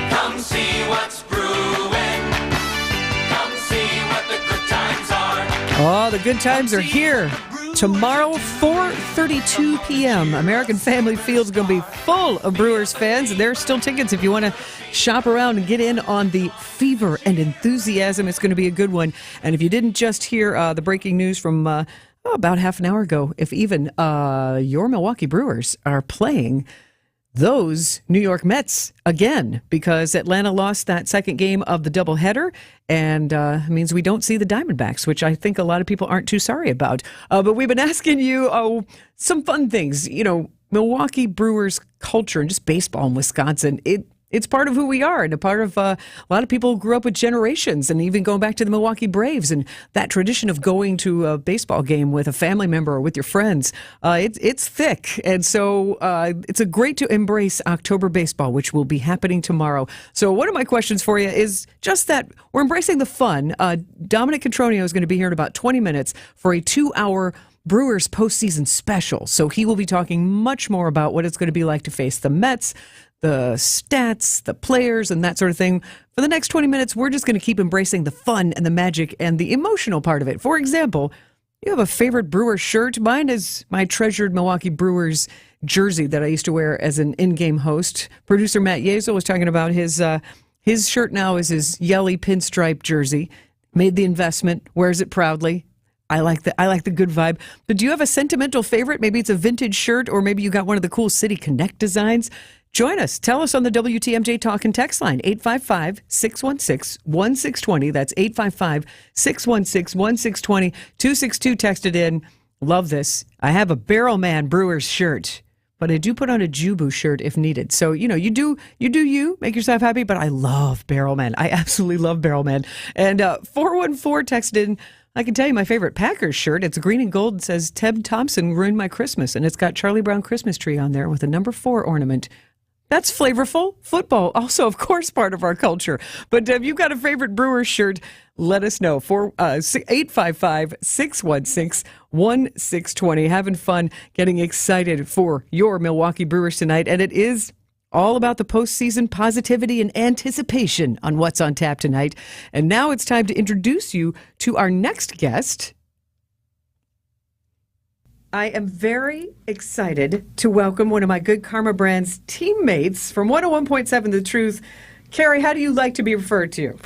Come see what's brewing. Come see what the good times are. Oh, the good times are here. Tomorrow, 4:32 p.m., American Family Field's going to be full of Brewers fans. There are still tickets if you want to shop around and get in on the fever and enthusiasm. It's going to be a good one. And if you didn't just hear the breaking news from about half an hour ago, if even your Milwaukee Brewers are playing those New York Mets again, because Atlanta lost that second game of the doubleheader, and means we don't see the Diamondbacks, which I think a lot of people aren't too sorry about. But we've been asking you some fun things. You know, Milwaukee Brewers culture and just baseball in Wisconsin, it's part of who we are, and a part of a lot of people who grew up with generations, and even going back to the Milwaukee Braves and that tradition of going to a baseball game with a family member or with your friends. It's thick, and so it's a great to embrace October baseball, which will be happening tomorrow. So one of my questions for you is just that we're embracing the fun. Dominic Cotroneo is going to be here in about 20 minutes for a 2-hour Brewers postseason special. So he will be talking much more about what it's going to be like to face the Mets, the stats, the players, and that sort of thing. For the next 20 minutes, we're just going to keep embracing the fun and the magic and the emotional part of it. For example, you have a favorite Brewers shirt. Mine is my treasured Milwaukee Brewers jersey that I used to wear as an in-game host. Producer Matt Yezel was talking about his shirt now is his yelly pinstripe jersey. Made the investment, wears it proudly. I like the good vibe. But do you have a sentimental favorite? Maybe it's a vintage shirt, or maybe you got one of the cool City Connect designs. Join us. Tell us on the WTMJ Talk and Text line, 855-616-1620. That's 855-616-1620. 262 texted in. Love this. I have a Barrelman Brewers shirt, but I do put on a Jubu shirt if needed. So, you do you, make yourself happy, but I love Barrelman. I absolutely love Barrelman. And 414 texted in, I can tell you my favorite Packers shirt. It's green and gold. It says, Ted Thompson ruined my Christmas. And it's got Charlie Brown Christmas tree on there with a number 4 ornament. That's flavorful. Football, also, of course, part of our culture. But if you've got a favorite Brewers shirt, let us know. 855-616-1620. Having fun, getting excited for your Milwaukee Brewers tonight. And it is all about the postseason positivity and anticipation on What's on Tap tonight. And now it's time to introduce you to our next guest. I am very excited to welcome one of my Good Karma Brands teammates from 101.7 The Truth. Carrie, how do you like to be referred to?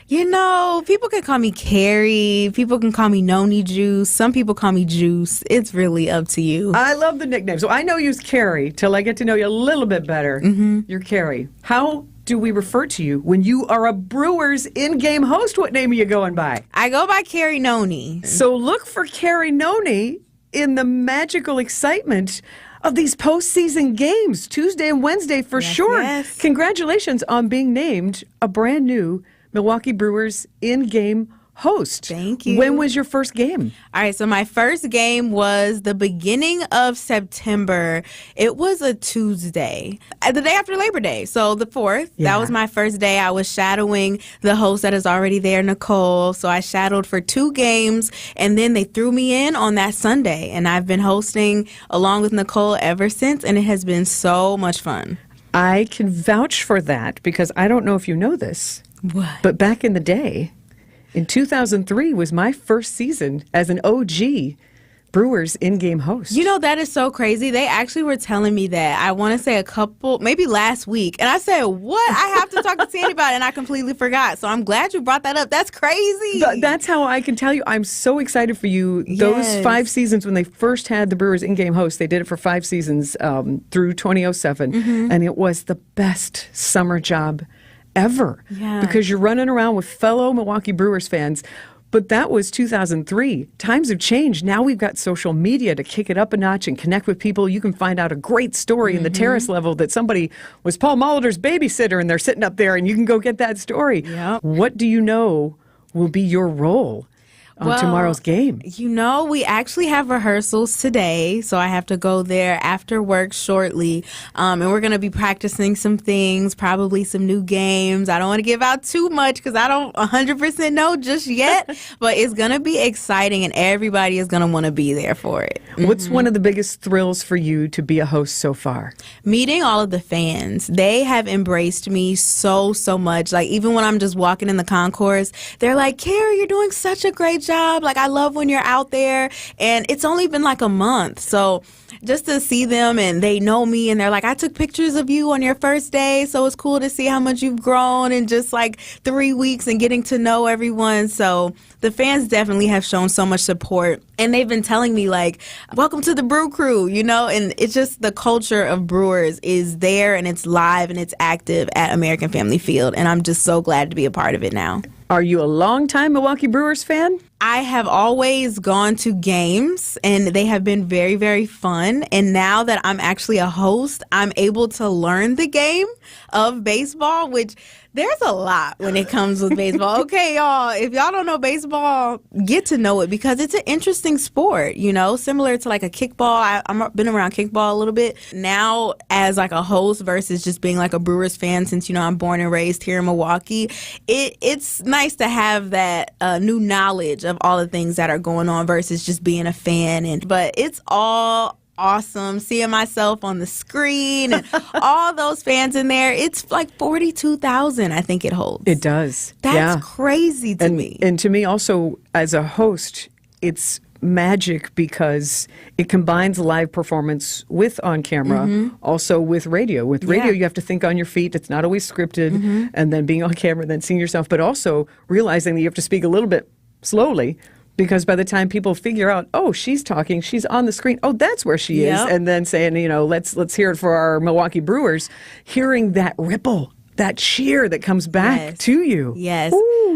People can call me Carrie. People can call me Noni Juice. Some people call me Juice. It's really up to you. I love the nickname. So I know you as Carrie till I get to know you a little bit better. Mm-hmm. You're Carrie. How do we refer to you when you are a Brewers in-game host? What name are you going by? I go by Carrie Noni. So look for Carrie Noni in the magical excitement of these postseason games, Tuesday and Wednesday for sure. Yes. Congratulations on being named a brand new Milwaukee Brewers in-game host. Thank you. When was your first game? All right, so my first game was the beginning of September. It was a Tuesday, the day after Labor Day, so the 4th. Yeah. That was my first day. I was shadowing the host that is already there, Nicole. So I shadowed for 2 games, and then they threw me in on that Sunday. And I've been hosting along with Nicole ever since, and it has been so much fun. I can vouch for that because I don't know if you know this. What? But back in the day, in 2003 was my first season as an OG Brewers in-game host. That is so crazy. They actually were telling me that, I want to say maybe last week. And I said, what? I have to talk to Sandy about it. And I completely forgot. So I'm glad you brought that up. That's crazy. That's how I can tell you. I'm so excited for you. Yes. Those 5 seasons when they first had the Brewers in-game host, they did it for 5 seasons through 2007. Mm-hmm. And it was the best summer job ever. Yeah. Because you're running around with fellow Milwaukee Brewers fans. But that was 2003. Times have changed. Now we've got social media to kick it up a notch and connect with people. You can find out a great story in the terrace level that somebody was Paul Molitor's babysitter and they're sitting up there and you can go get that story. Yep. What do you know will be your role on tomorrow's game? We actually have rehearsals today, so I have to go there after work shortly, and we're going to be practicing some things, probably some new games. I don't want to give out too much because I don't 100% know just yet, but it's going to be exciting, and everybody is going to want to be there for it. What's one of the biggest thrills for you to be a host so far? Meeting all of the fans. They have embraced me so much. Like, even when I'm just walking in the concourse, they're like, Carrie, you're doing such a great job. Like, I love when you're out there. And it's only been like a month. So just to see them and they know me and they're like, I took pictures of you on your first day. So it's cool to see how much you've grown in just like 3 weeks and getting to know everyone. So the fans definitely have shown so much support. And they've been telling me, like, welcome to the Brew Crew, and it's just the culture of Brewers is there and it's live and it's active at American Family Field. And I'm just so glad to be a part of it now. Are you a longtime Milwaukee Brewers fan? I have always gone to games, and they have been very, very fun. And now that I'm actually a host, I'm able to learn the game of baseball, which there's a lot when it comes with baseball. Okay, y'all, if y'all don't know baseball, get to know it because it's an interesting sport, similar to like a kickball. I've been around kickball a little bit. Now, as like a host versus just being like a Brewers fan, since, I'm born and raised here in Milwaukee, it's nice to have that new knowledge of all the things that are going on versus just being a fan. But it's all awesome. Seeing myself on the screen and all those fans in there. It's like 42,000, I think it holds. It does. That's crazy to me. And to me also, as a host, it's magic because it combines live performance with on camera, also with radio. With radio, you have to think on your feet. It's not always scripted. And then being on camera, then seeing yourself, but also realizing that you have to speak a little bit slowly, because by the time people figure out, oh, she's talking, she's on the screen, oh, that's where she is, and then saying, let's hear it for our Milwaukee Brewers, hearing that ripple, that cheer that comes back to you. Yes.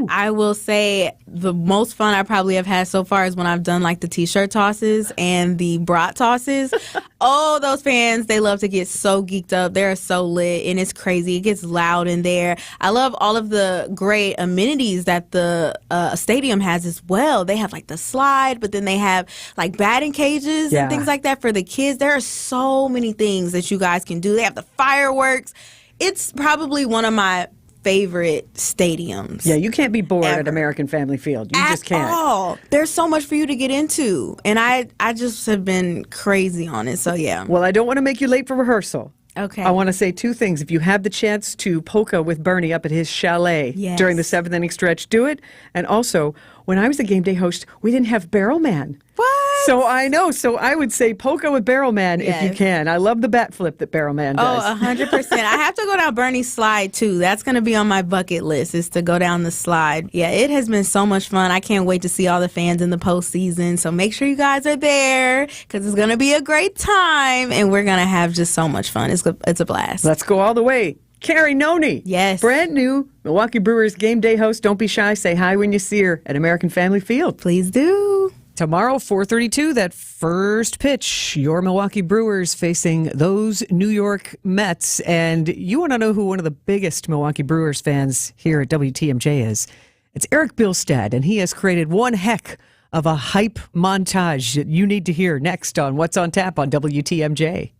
I will say the most fun I probably have had so far is when I've done like the T-shirt tosses and the brat tosses. Oh, those fans, they love to get so geeked up. They're so lit, and it's crazy. It gets loud in there. I love all of the great amenities that the stadium has as well. They have like the slide, but then they have like batting cages and things like that for the kids. There are so many things that you guys can do. They have the fireworks. It's probably one of my favorite stadiums. Yeah, you can't be bored at American Family Field. You just can't. All. There's so much for you to get into. And I just have been crazy on it. So, yeah. Well, I don't want to make you late for rehearsal. Okay. I want to say two things. If you have the chance to polka with Bernie up at his chalet during the 7th inning stretch, do it. And also, when I was a game day host, we didn't have Barrel Man. What? So I know. So I would say polka with Barrel Man if you can. I love the bat flip that Barrel Man does. Oh, 100%. I have to go down Bernie's slide, too. That's going to be on my bucket list, is to go down the slide. Yeah, it has been so much fun. I can't wait to see all the fans in the postseason. So make sure you guys are there, because it's going to be a great time, and we're going to have just so much fun. It's a blast. Let's go all the way. Carrie Noni. Yes. Brand new Milwaukee Brewers game day host. Don't be shy. Say hi when you see her at American Family Field. Please do. Tomorrow, 4:32, that first pitch, your Milwaukee Brewers facing those New York Mets. And you want to know who one of the biggest Milwaukee Brewers fans here at WTMJ is? It's Eric Bilstad, and he has created one heck of a hype montage that you need to hear next on What's on Tap on WTMJ.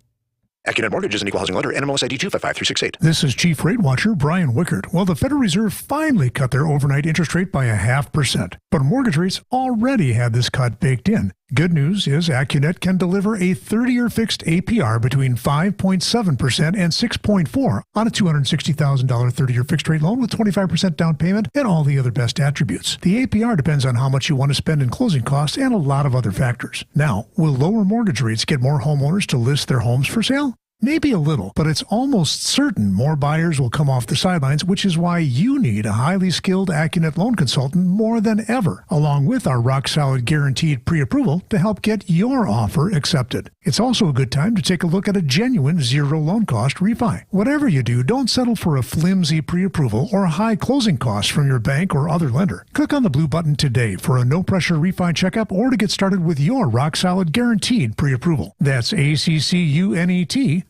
AccuNet Mortgage is an equal housing lender. NMLS ID 255368. This is Chief Rate Watcher Brian Wickert. Well, the Federal Reserve finally cut their overnight interest rate by 0.5%. But mortgage rates already had this cut baked in. Good news is AccuNet can deliver a 30-year fixed APR between 5.7% and 6.4% on a $260,000 30-year fixed rate loan with 25% down payment and all the other best attributes. The APR depends on how much you want to spend in closing costs and a lot of other factors. Now, will lower mortgage rates get more homeowners to list their homes for sale? Maybe a little, but it's almost certain more buyers will come off the sidelines, which is why you need a highly skilled AccuNet loan consultant more than ever, along with our rock-solid guaranteed pre-approval to help get your offer accepted. It's also a good time to take a look at a genuine zero loan cost refi. Whatever you do, don't settle for a flimsy pre-approval or high closing costs from your bank or other lender. Click on the blue button today for a no-pressure refi checkup or to get started with your rock-solid guaranteed pre-approval. That's ACCUNET.com.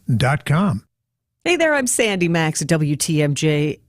Hey there, I'm Sandy Maxx at WTMJ,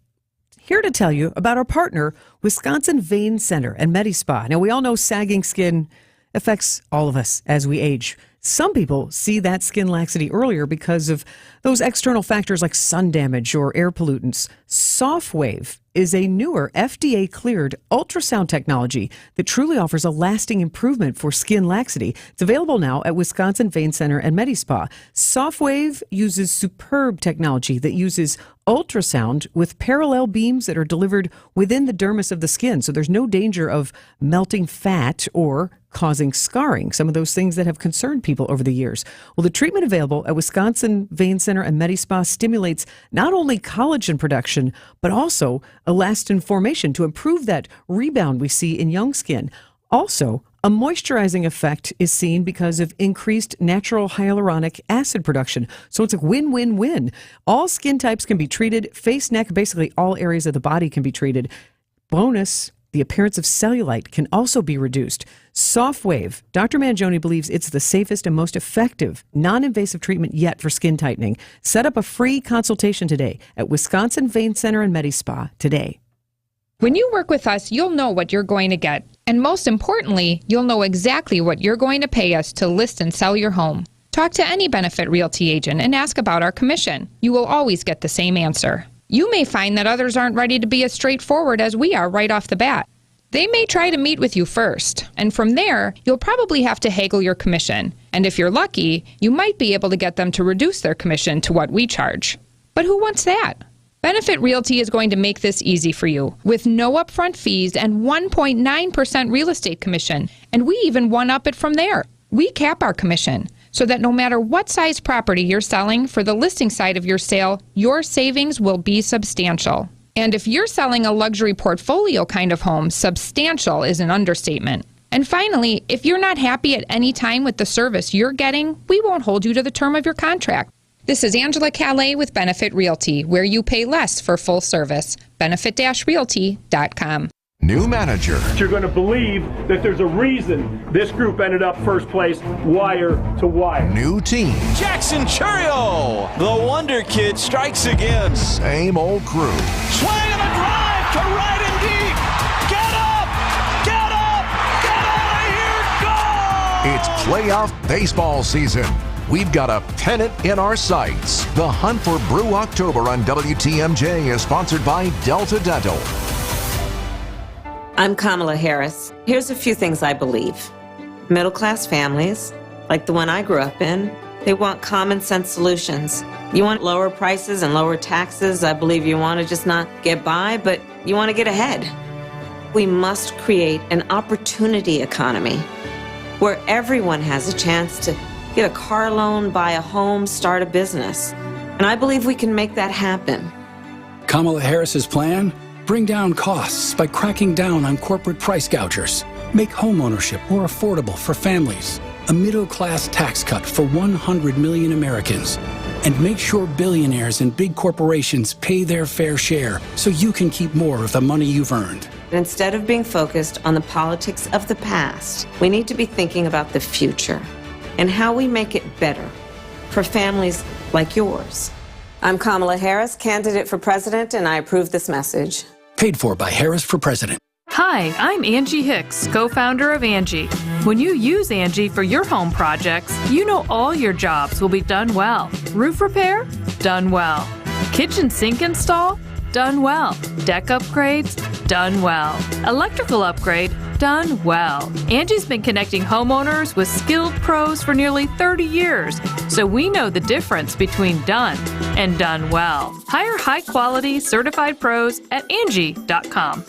here to tell you about our partner, Wisconsin Vein Center and MediSpa. Now, we all know sagging skin affects all of us as we age. Some people see that skin laxity earlier because of those external factors like sun damage or air pollutants. SoftWave is a newer FDA-cleared ultrasound technology that truly offers a lasting improvement for skin laxity. It's available now at Wisconsin Vein Center and MediSpa. SoftWave uses superb technology that uses ultrasound with parallel beams that are delivered within the dermis of the skin, so there's no danger of melting fat or causing scarring, some of those things that have concerned people over the years. Well, the treatment available at Wisconsin Vein Center and MediSpa stimulates not only collagen production, but also elastin formation to improve that rebound we see in young skin. Also, a moisturizing effect is seen because of increased natural hyaluronic acid production. So it's a win-win-win. All skin types can be treated. Face, neck, basically all areas of the body can be treated. Bonus, the appearance of cellulite can also be reduced. SoftWave, Dr. Mangione believes it's the safest and most effective non-invasive treatment yet for skin tightening. Set up a free consultation today at Wisconsin Vein Center and MediSpa today. When you work with us, you'll know what you're going to get. And most importantly, you'll know exactly what you're going to pay us to list and sell your home. Talk to any Benefit Realty agent and ask about our commission. You will always get the same answer. You may find that others aren't ready to be as straightforward as we are right off the bat. They may try to meet with you first, and from there, you'll probably have to haggle your commission. And if you're lucky, you might be able to get them to reduce their commission to what we charge. But who wants that? Benefit Realty is going to make this easy for you, with no upfront fees and 1.9% real estate commission. And we even one-up it from there. We cap our commission, so that no matter what size property you're selling for the listing side of your sale, your savings will be substantial. And if you're selling a luxury portfolio kind of home, substantial is an understatement. And finally, if you're not happy at any time with the service you're getting, we won't hold you to the term of your contract. This is Angela Calais with Benefit Realty, where you pay less for full service. Benefit-realty.com. New manager. You're going to believe that there's a reason this group ended up first place, wire to wire. New team. Jackson Churio, the Wonder Kid, strikes again. Same old crew. Swing and a drive to right and deep. Get up! Get up! Get out of here! Go! It's playoff baseball season. We've got a pennant in our sights. The Hunt for Brew October on WTMJ is sponsored by Delta Dental. I'm Kamala Harris. Here's a few things I believe. Middle-class families, like the one I grew up in, they want common sense solutions. You want lower prices and lower taxes. I believe you want to just not get by, but you want to get ahead. We must create an opportunity economy where everyone has a chance to get a car loan, buy a home, start a business. And I believe we can make that happen. Kamala Harris's plan? Bring down costs by cracking down on corporate price gougers. Make homeownership more affordable for families. A middle-class tax cut for 100 million Americans. And make sure billionaires and big corporations pay their fair share so you can keep more of the money you've earned. Instead of being focused on the politics of the past, we need to be thinking about the future and how we make it better for families like yours. I'm Kamala Harris, candidate for president, and I approve this message. Paid for by Harris for President. Hi, I'm Angie Hicks, co-founder of Angie. When you use Angie for your home projects, you know all your jobs will be done well. Roof repair? Done well. Kitchen sink install? Done well. Deck upgrades? Done well. Electrical upgrade? Done well. Angie's been connecting homeowners with skilled pros for nearly 30 years, so we know the difference between done and done well. Hire high-quality, certified pros at Angie.com.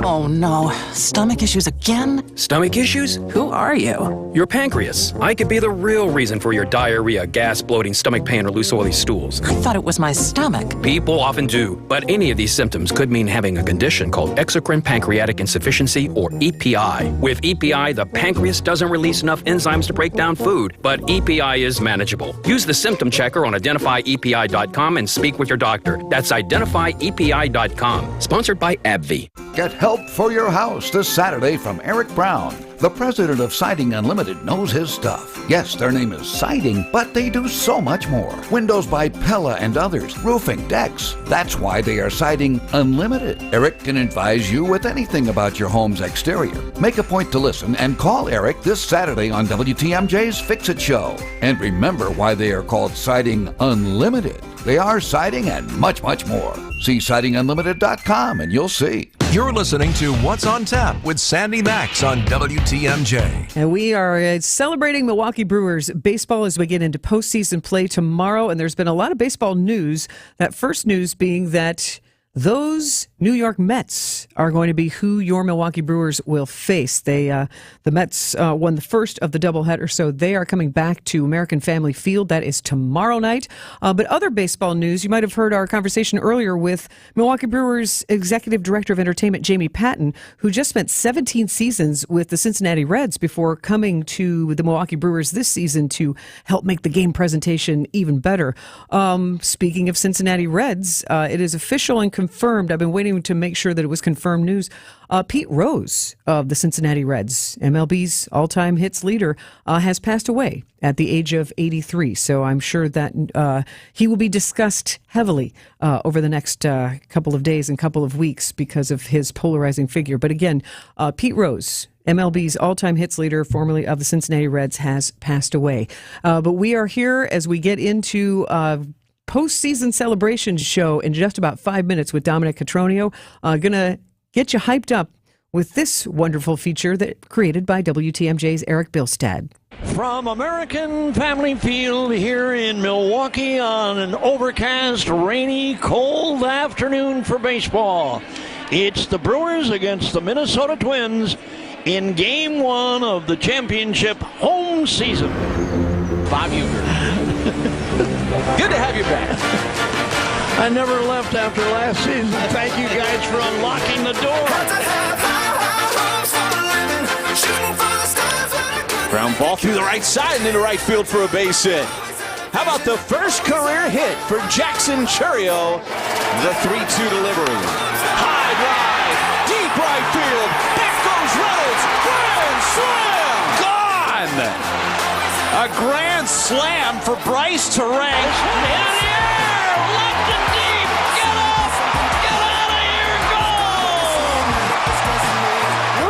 Oh no, stomach issues again? Stomach issues? Who are you? Your pancreas. I could be the real reason for your diarrhea, gas, bloating, stomach pain, or loose oily stools. I thought it was my stomach. People often do, but any of these symptoms could mean having a condition called exocrine pancreatic insufficiency, or EPI. With EPI, the pancreas doesn't release enough enzymes to break down food, but EPI is manageable. Use the symptom checker on identifyepi.com and speak with your doctor. That's identifyepi.com. Sponsored by AbbVie. Get help for your house this Saturday from Eric Brown. The president of Siding Unlimited knows his stuff. Yes, their name is Siding, but they do so much more. Windows by Pella and others, roofing, decks. That's why they are Siding Unlimited. Eric can advise you with anything about your home's exterior. Make a point to listen and call Eric this Saturday on WTMJ's Fix It Show. And remember why they are called Siding Unlimited. They are siding and much, much more. See sidingunlimited.com and you'll see. You're listening to What's on Tap with Sandy Maxx on WTMJ. And we are celebrating Milwaukee Brewers baseball as we get into postseason play tomorrow. And there's been a lot of baseball news. That first news being that those New York Mets are going to be who your Milwaukee Brewers will face. The Mets won the first of the doubleheader, so they are coming back to American Family Field. That is tomorrow night. But other baseball news, you might have heard our conversation earlier with Milwaukee Brewers Executive Director of Entertainment, Jamie Patton, who just spent 17 seasons with the Cincinnati Reds before coming to the Milwaukee Brewers this season to help make the game presentation even better. Speaking of Cincinnati Reds, it is official and confirmed. I've been waiting to make sure that it was confirmed news. Pete Rose of the Cincinnati Reds, MLB's all-time hits leader, has passed away at the age of 83. So I'm sure that he will be discussed heavily over the next couple of days and couple of weeks because of his polarizing figure. But again, Pete Rose, MLB's all-time hits leader, formerly of the Cincinnati Reds, has passed away. But we are here as we get into postseason celebration show in just about 5 minutes with Dominic Cotroneo. Going to get you hyped up with this wonderful feature that created by WTMJ's Eric Bilstad. From American Family Field here in Milwaukee on an overcast, rainy, cold afternoon for baseball. It's the Brewers against the Minnesota Twins in Game 1 of the championship home season. Bob Uecker. Good to have you back. I never left after last season. Thank you guys for unlocking the door. Ground ball through the right side and into right field for a base hit. How about the first career hit for Jackson Churio? The 3-2 delivery. High drive, deep right field. Back goes Reynolds. Grand slam! Gone! A grand slam for Bryce Terang. In the air! Left and deep! Get up! Get out of here! Gone!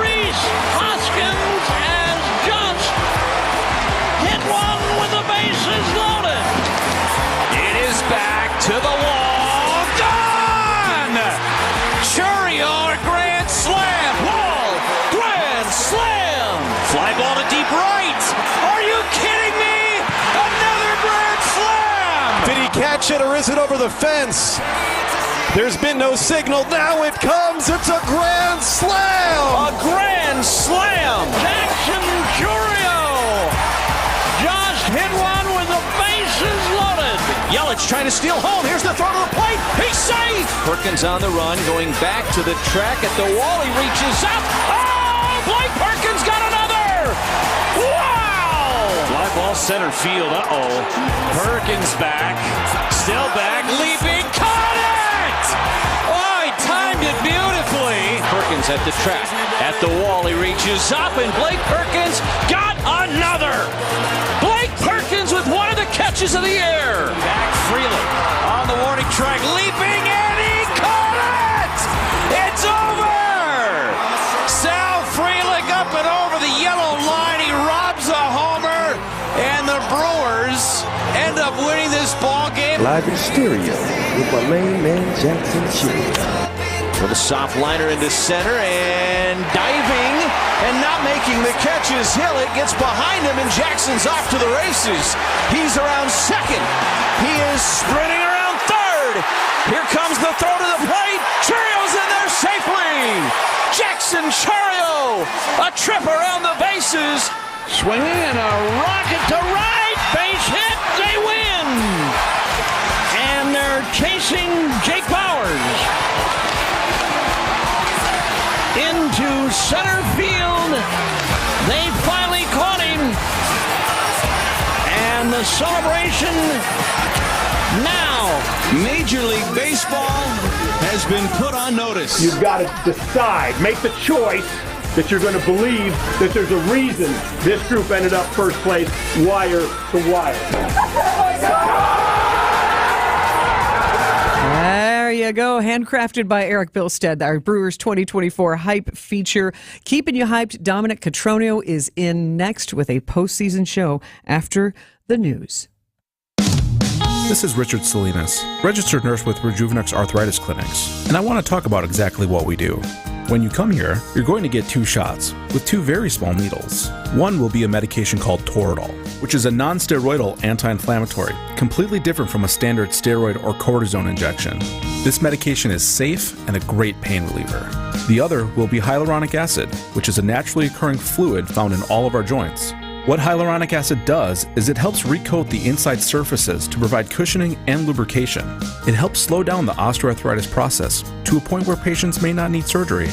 Reese Hoskins has just hit one with the bases loaded. It is back to the wall. Gone! Churio, a grand slam. Wall, grand slam. Fly ball to deep right. Are you kidding me? Another grand slam. Did he catch it or is it over the fence? There's been no signal. Now it comes. It's a grand slam. A grand slam. Jackson Churio just hit one with the bases loaded. Yelich trying to steal home. Here's the throw to the plate. He's safe. Perkins on the run, going back to the track at the wall. He reaches up. Oh, Blake Perkins got another. Wow. Fly ball center field. Uh-oh. Perkins back. Still back. Leaping. Caught it. Oh, he timed it beautifully. Perkins at the track. At the wall, he reaches up, and Blake Perkins got another. Blake Perkins with one of the catches of the year. Back Freeland on the warning track, leaping, and he caught it! It's over! Sal Freeland up and over the yellow line. He robs a homer, and the Brewers end up winning this ball game. Live in stereo with my main man, Jackson Churio. With a soft liner into center and diving and not making the catches. Hillett gets behind him and Jackson's off to the races. He's around second. He is sprinting around third. Here comes the throw to the plate. Churio's in there safely. Jackson Churio, a trip around the bases. Swinging and a rocket to right. Base hit. They win. And they're chasing Jake Bowers into center field. They finally caught him. And the celebration now. Major League Baseball has been put on notice. You've got to decide, make the choice that you're going to believe that there's a reason this group ended up first place, wire to wire. There you go. Handcrafted by Eric Bilstad, our Brewers 2024 hype feature. Keeping you hyped, Dominic Cotroneo is in next with a postseason show after the news. This is Richard Salinas, registered nurse with Rejuvenex Arthritis Clinics, and I want to talk about exactly what we do. When you come here, you're going to get 2 shots with 2 very small needles. One will be a medication called Toradol, which is a non-steroidal anti-inflammatory, completely different from a standard steroid or cortisone injection. This medication is safe and a great pain reliever. The other will be hyaluronic acid, which is a naturally occurring fluid found in all of our joints. What hyaluronic acid does is it helps recoat the inside surfaces to provide cushioning and lubrication. It helps slow down the osteoarthritis process to a point where patients may not need surgery.